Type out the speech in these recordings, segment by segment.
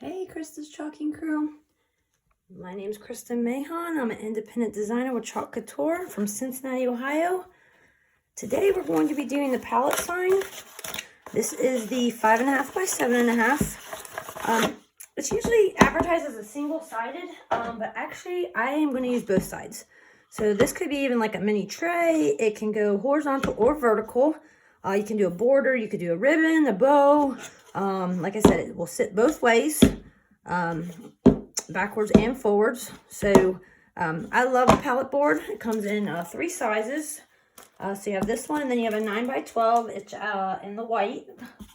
Hey, Krista's Chalking Crew. My name's Krista Mahon. I'm an independent designer with Chalk Couture from Cincinnati, Ohio. Today we're going to be doing the pallet sign. This is the 5.5 by 7.5. It's usually advertised as a single-sided, but actually I am going to use both sides. So this could be even like a mini tray. It can go horizontal or vertical. You can do a border, you could do a ribbon, a bow. Like I said, it will sit both ways, backwards and forwards. So I love the pallet board. It comes in 3 sizes. So you have this one, and then you have a 9 by 12. It's in the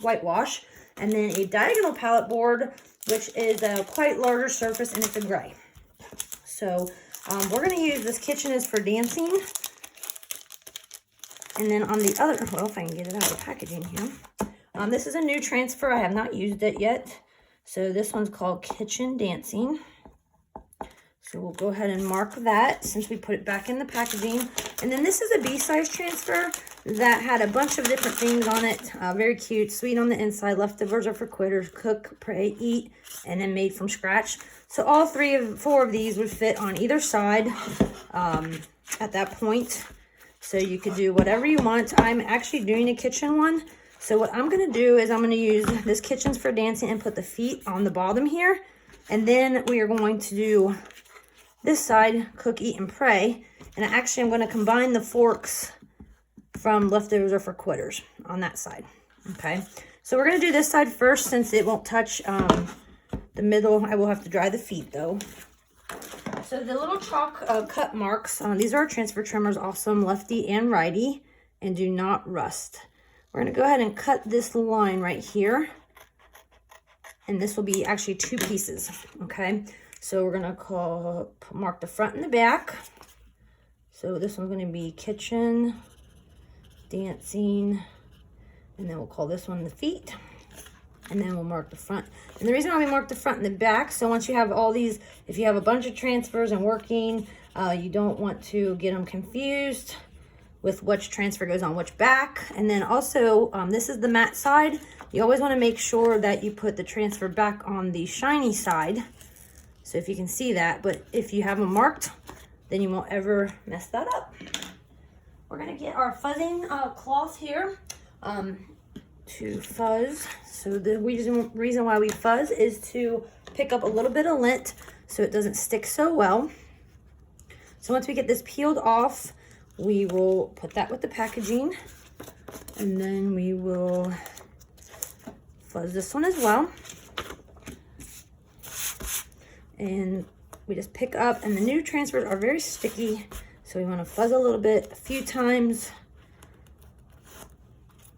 whitewash, and then a diagonal pallet board, which is a quite larger surface, and it's a gray. So we're going to use this kitchen is for dancing. And then on the other, well, if I can get it out of the packaging here. This is a new transfer. I have not used it yet. So this one's called Kitchen Dancing. So we'll go ahead and mark that since we put it back in the packaging. And then this is a B-size transfer that had a bunch of different things on it. Very cute, sweet on the inside. Leftovers are for quitters. Cook, pray, eat, and then made from scratch. So all 4 of these would fit on either side at that point. So you could do whatever you want. I'm actually doing a kitchen one. So what I'm going to do is I'm going to use this kitchen's for dancing and put the feet on the bottom here. And then we are going to do this side, cook, eat, and pray. And actually I'm going to combine the forks from leftovers or for quitters on that side. Okay. So we're going to do this side first since it won't touch the middle. I will have to dry the feet though. So the little chalk cut marks, these are transfer trimmers, awesome, lefty and righty, and do not rust. We're going to go ahead and cut this line right here. And this will be actually 2 pieces, okay? So we're going to mark the front and the back. So this one's going to be kitchen, dancing, and then we'll call this one the feet. And then we'll mark the front. And the reason why we mark the front and the back, so once you have all these, if you have a bunch of transfers and working, you don't want to get them confused with which transfer goes on which back. And then also, this is the matte side. You always want to make sure that you put the transfer back on the shiny side. So if you can see that, but if you have them marked, then you won't ever mess that up. We're going to get our fuzzing cloth here to fuzz. So the reason why we fuzz is to pick up a little bit of lint so it doesn't stick so well. So once we get this peeled off, we will put that with the packaging, and then we will fuzz this one as well. And we just pick up, and the new transfers are very sticky, so we want to fuzz a little bit, a few times.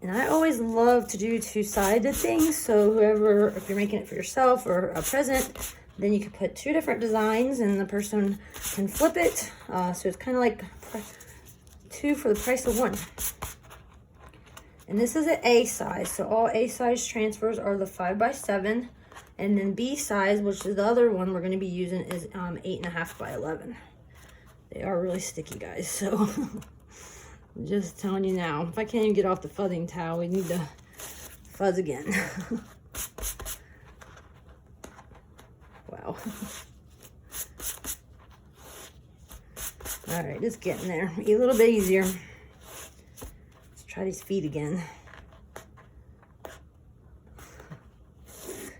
And I always love to do 2-sided things, so whoever, if you're making it for yourself or a present, then you can put 2 different designs and the person can flip it. So it's kind of like 2 for the price of 1. And this is an A size, so all A size transfers are the 5 by 7. And then B size, which is the other one we're going to be using, is 8.5 by 11. They are really sticky, guys, so I'm just telling you now. If I can't even get off the fuzzing towel, we need to fuzz again. Wow. All right, just getting there. A little bit easier. Let's try these feet again.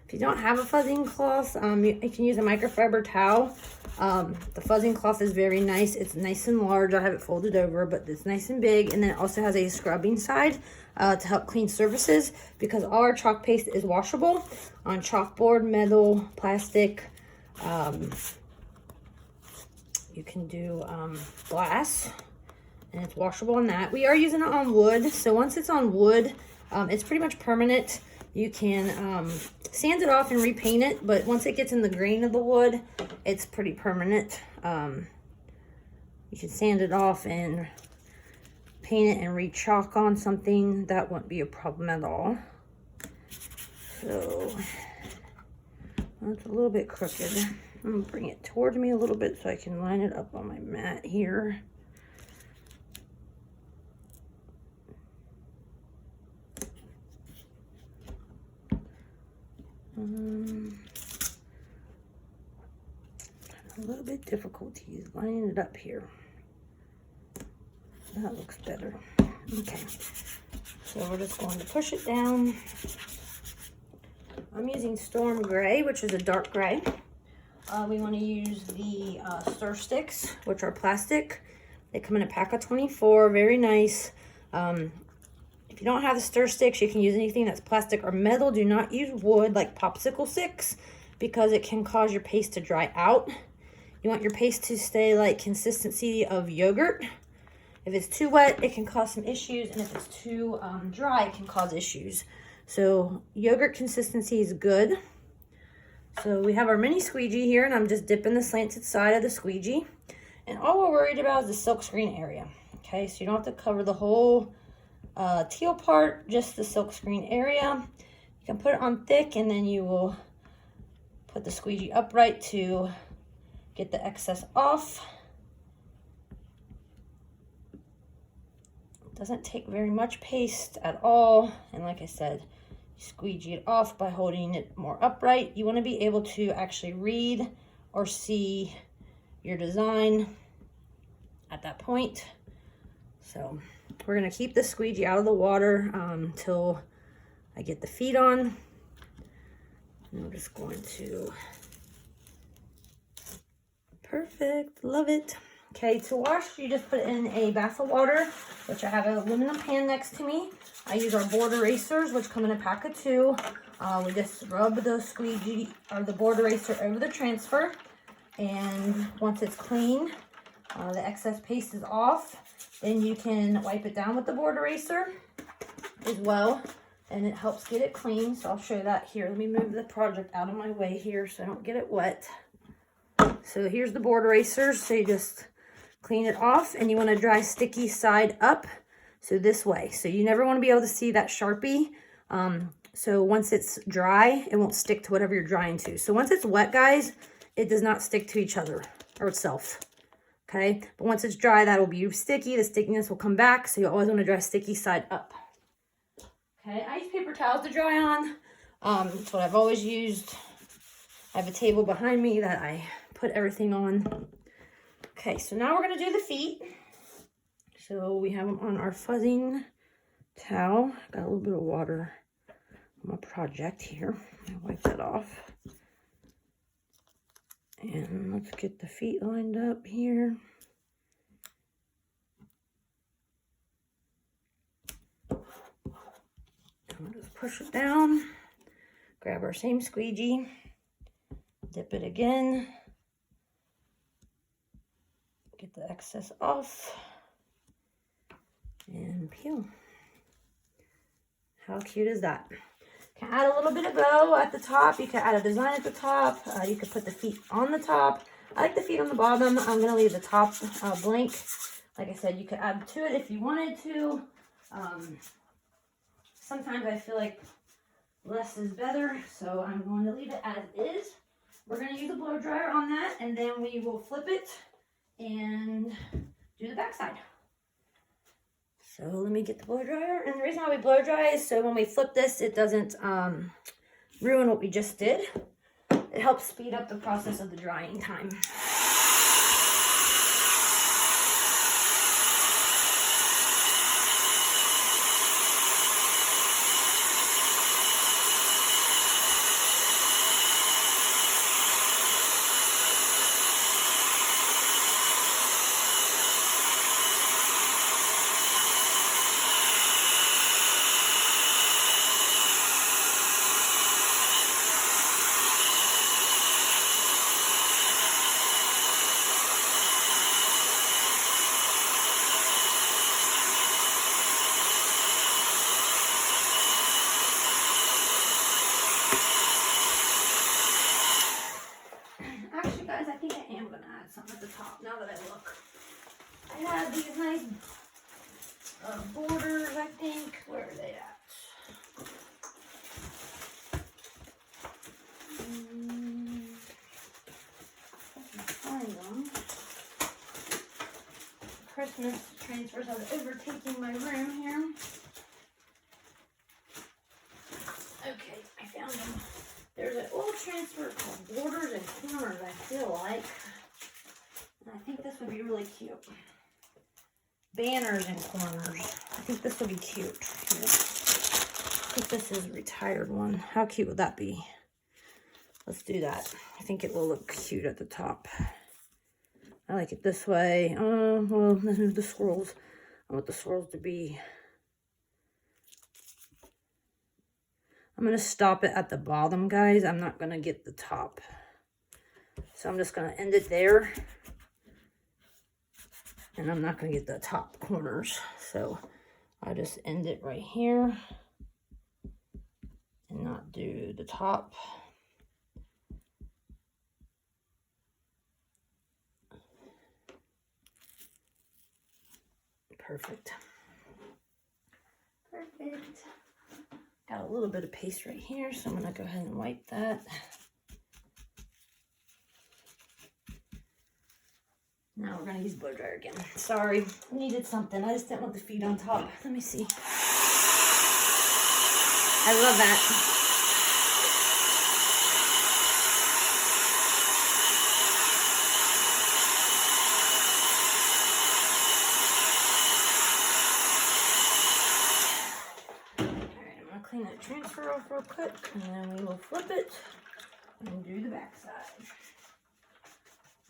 If you don't have a fuzzing cloth, you can use a microfiber towel. The fuzzing cloth is very nice. It's nice and large. I have it folded over, but it's nice and big. And then it also has a scrubbing side to help clean surfaces, because all our chalk paste is washable on chalkboard, metal, plastic. You can do glass, and it's washable on that. We are using it on wood, so once it's on wood, it's pretty much permanent. You can sand it off and repaint it, but once it gets in the grain of the wood, it's pretty permanent. You can sand it off and paint it and re-chalk on something. That won't be a problem at all. So that's a little bit crooked. I'm gonna bring it towards me a little bit so I can line it up on my mat here. a little bit difficult to use, lining it up here. That looks better. Okay, so we're just going to push it down. I'm using Storm Gray, which is a dark gray. We want to use the stir sticks, which are plastic. They come in a pack of 24, very nice. If you don't have the stir sticks, you can use anything that's plastic or metal. Do not use wood like popsicle sticks because it can cause your paste to dry out. You want your paste to stay like consistency of yogurt. If it's too wet, it can cause some issues, and if it's too dry, it can cause issues. So yogurt consistency is good. So we have our mini squeegee here, and I'm just dipping the slanted side of the squeegee. And all we're worried about is the silk screen area. Okay, so you don't have to cover the whole teal part, just the silk screen area. You can put it on thick, and then you will put the squeegee upright to get the excess off. It doesn't take very much paste at all, and like I said, you squeegee it off by holding it more upright. You want to be able to actually read or see your design at that point. So we're going to keep the squeegee out of the water until I get the feet on. And we're just going to, perfect, love it. Okay, to wash, you just put it in a bath of water, which I have an aluminum pan next to me. I use our board erasers, which come in a pack of 2. We just rub the squeegee or the board eraser over the transfer, and once it's clean, the excess paste is off. Then you can wipe it down with the board eraser as well, and it helps get it clean. So I'll show you that here. Let me move the project out of my way here so I don't get it wet. So here's the board erasers. So you just clean it off, and you want to dry sticky side up. So this way. So you never want to be able to see that Sharpie. So once it's dry, it won't stick to whatever you're drying to. So once it's wet, guys, it does not stick to each other or itself. Okay, but once it's dry, that'll be sticky. The stickiness will come back, so you always want to dry sticky side up. Okay, I use paper towels to dry on. That's what I've always used. I have a table behind me that I put everything on. Okay, so now we're going to do the feet. So we have them on our fuzzing towel. Got a little bit of water on my project here. I'll wipe that off. And let's get the feet lined up here. And we'll just push it down. Grab our same squeegee. Dip it again. Get the excess off. And peel. How cute is that? Can add a little bit of bow at the top. You can add a design at the top. You can put the feet on the top. I like the feet on the bottom. I'm going to leave the top blank. Like I said, you could add to it if you wanted to. Sometimes I feel like less is better, so I'm going to leave it as is. We're going to use a blow dryer on that, and then we will flip it and do the back side. So let me get the blow dryer. And the reason why we blow dry is so when we flip this, it doesn't ruin what we just did. It helps speed up the process of the drying time. At the top, now that I look, I have these nice borders, I think. Where are they at? I can find them. Christmas transfers are overtaking my room here. Okay, I found them. There's an old transfer called Borders and Corners, I feel like. I think this would be really cute. Banners and corners. I think this would be cute. Here. I think this is a retired one. How cute would that be? Let's do that. I think it will look cute at the top. I like it this way. Oh, well, the swirls. I want the swirls to be... I'm going to stop it at the bottom, guys. I'm not going to get the top. So I'm just going to end it there. And I'm not going to get the top corners. So I'll just end it right here. And not do the top. Perfect. Perfect. Got a little bit of paste right here, so I'm going to go ahead and wipe that. Now we're going to use blow dryer again. Sorry, needed something. I just didn't want the feet on top. Let me see. I love that. Clean that transfer off real quick, and then we will flip it and do the back side.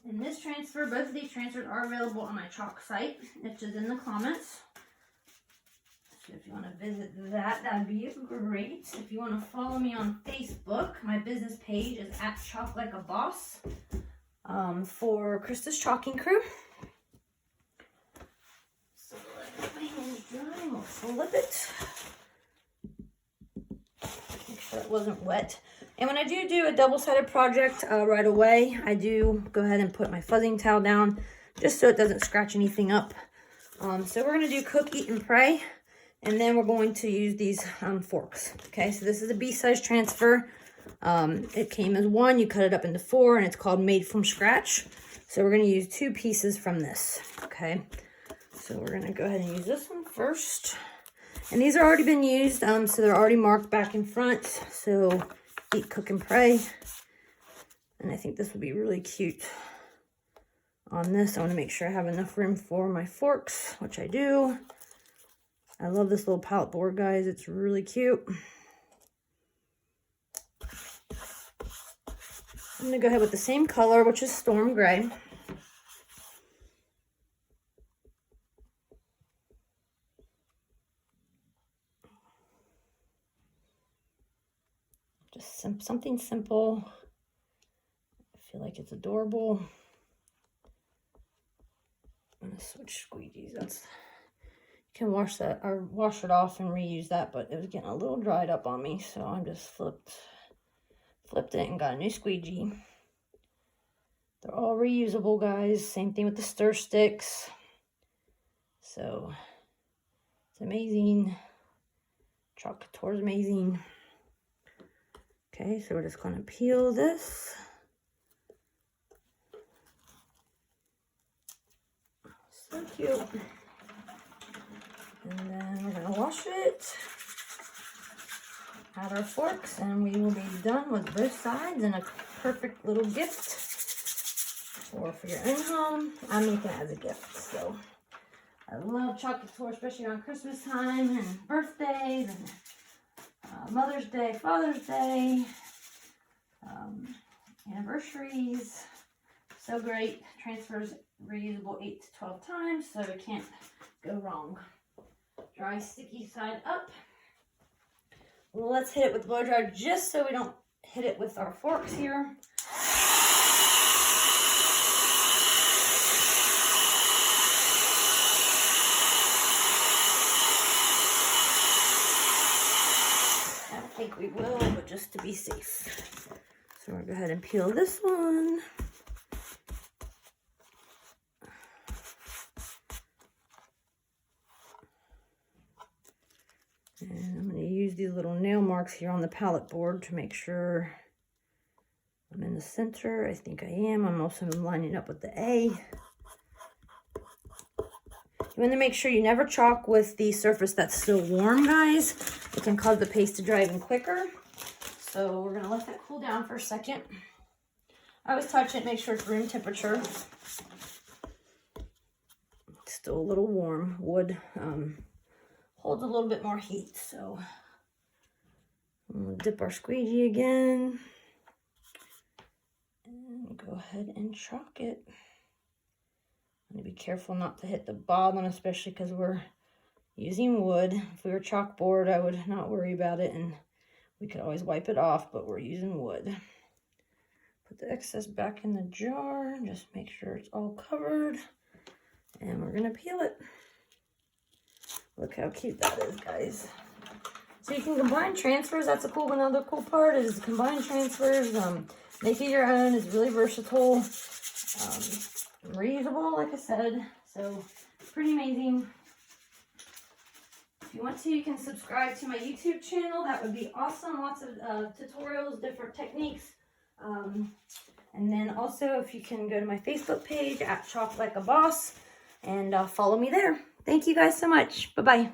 And this transfer, both of these transfers are available on my chalk site, which is in the comments. So if you want to visit that, that'd be great. If you want to follow me on Facebook, my business page is at Chalk Like a Boss for Krista's Chalking Crew. So let my hands dry and we'll flip it. Make sure it wasn't wet. And when I do a double-sided project right away, I do go ahead and put my fuzzing towel down just so it doesn't scratch anything up. So we're going to do cook, eat, and pray. And then we're going to use these forks. Okay, so this is a B-size transfer. It came as one. You cut it up into 4, and it's called Made from Scratch. So we're going to use 2 pieces from this. Okay, so we're going to go ahead and use this one first. And these are already been used, so they're already marked back in front. So eat, cook, and pray. And I think this would be really cute on this. I want to make sure I have enough room for my forks, which I do. I love this little palette board, guys. It's really cute. I'm going to go ahead with the same color, which is Storm Gray. Just something simple. I feel like it's adorable. I'm gonna switch squeegees. That's, you can wash that or wash it off and reuse that, but it was getting a little dried up on me, so I just flipped it and got a new squeegee. They're all reusable, guys. Same thing with the stir sticks. So it's amazing. Chalk Couture is amazing. Okay, so we're just going to peel this. So cute. And then we're going to wash it. Add our forks, and we will be done with both sides, and a perfect little gift. Or for your own home. I'm making it as a gift. So I love Chalk Couture, especially on Christmas time and birthdays and Mother's Day, Father's Day, anniversaries. So great. Transfers reusable 8 to 12 times, so it can't go wrong. Dry, sticky side up. Well, let's hit it with blow dryer just so we don't hit it with our forks here. I don't think we will, but just to be safe. So we're going to go ahead and peel this one. And I'm going to use these little nail marks here on the palette board to make sure I'm in the center. I think I am. I'm also lining up with the A. You want to make sure you never chalk with the surface that's still warm, guys. It can cause the paste to dry even quicker. So we're going to let that cool down for a second. I always touch it, make sure it's room temperature. still a little warm. Wood holds a little bit more heat, so we'll dip our squeegee again. And go ahead and chalk it. I'm going to be careful not to hit the bottom, especially because we're using wood. If we were chalkboard, I would not worry about it, and we could always wipe it off, but we're using wood. Put the excess back in the jar, just make sure it's all covered, and we're gonna peel it. Look how cute that is, guys. So you can combine transfers. That's another cool part is combine transfers. Make it your own. It's really versatile, reusable, like I said. So pretty amazing. If you want to, you can subscribe to my YouTube channel. That would be awesome. Lots of tutorials, different techniques. And then also, if you can go to my Facebook page at Shop Like a Boss and follow me there. Thank you guys so much. Bye-bye.